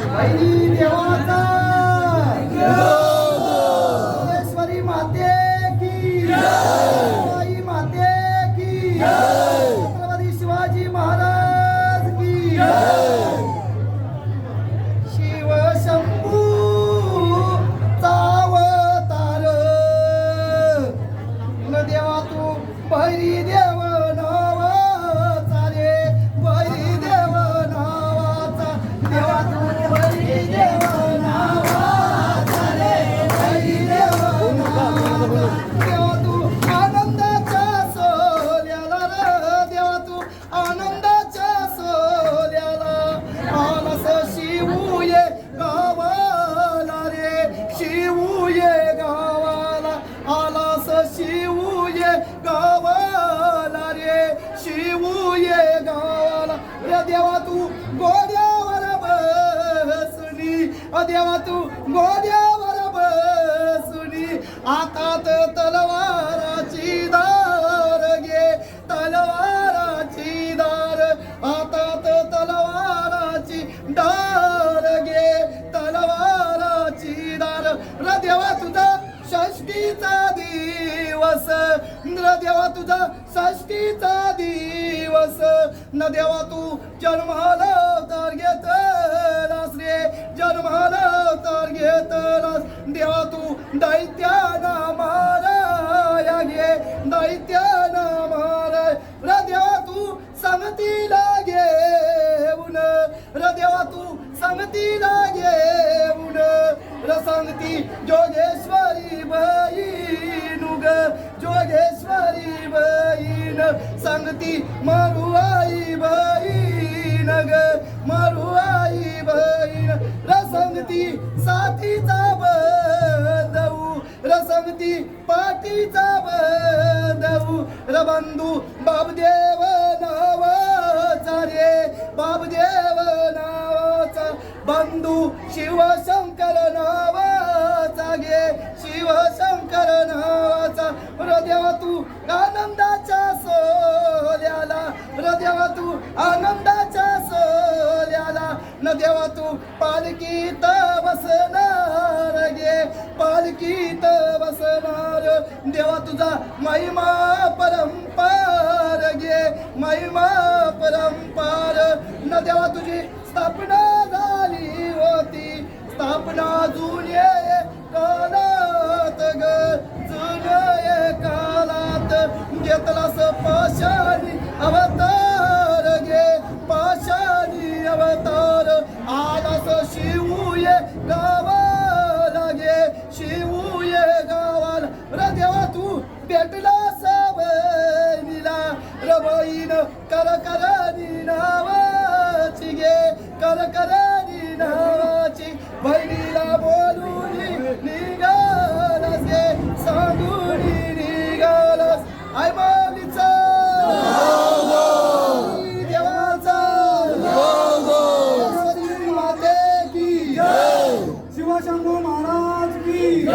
बहिणी देवाचा ईश्वरी माते की आई माते की छत्रपती शिवाजी महाराज की शिव शंभू अवतार न देवा तू बहिणी देव नावाचा रे बहिणी देव नावाचा देवा तू बहिणी देव नावाचा रे बहिणी देव नावाचा देवा तू आनंदाच्या सोल्याला रे देवा तू आनंदाच्या सोल्याला आलास शिवूये गावाला रे शिवूये गावाला आलास शिवूये गावाला रे शिवूये गावाला रे देवा तू गोड्यावर बसुनी देवा तू गोड्यावर बसुनी हातात तलवाराची धार घे तलवाराची धार हातात तलवाराची धार घे तलवाराची धार रे देवा तुझा षष्टीचा दिवस न देवा तुझा षष्टीचा दिवस न देवा तू जन्माला अवतार घेतलास रे जन्माला अवतार घेतलास देवा तू दैत्याना माराया घे दैत्याना माराय रे देवा तू संगतीला घेऊन रे देवा तू संगतीला घेऊन रे संगती जोगेश्वरी बहीण ग जोगेश्वरी बहीण संगती मारुआई बहीण ग मारुआई बहीण रसंगती साथीचा बंधू रसंगती पाठीचा बंधू रबंधू बाबदेव नावाचा रे बाबदेव नावाचा बंधू शिवशंकर नावाचा घे शिवशंकर नावाचा हृदया तू आनंदाच्या सोल्याला हृदया तू आनंदाच्या सोल्याला न देवा तू पालखीत बसणार गे पालखीत बसणार देवा तुझा महिमा परंपार गे महिमा परंपार न देवा तुझी स्थापना झाली होती स्थापना जुने काळात ग जुने काळात घेतलास पाशानी अवतार गे पाशानी अवतार आलास शिवूये गावाला गे शिवूये गावाला रे देवा तू भेटलास बहिणीला रे बहीण करकरानी नावाची गे करकरानी नावाची बहिणीला बोलून निघालास गे सांगून निघालास आय माऊलीचा देवाचा सरस्वती माते की शिवशंभू महाराज की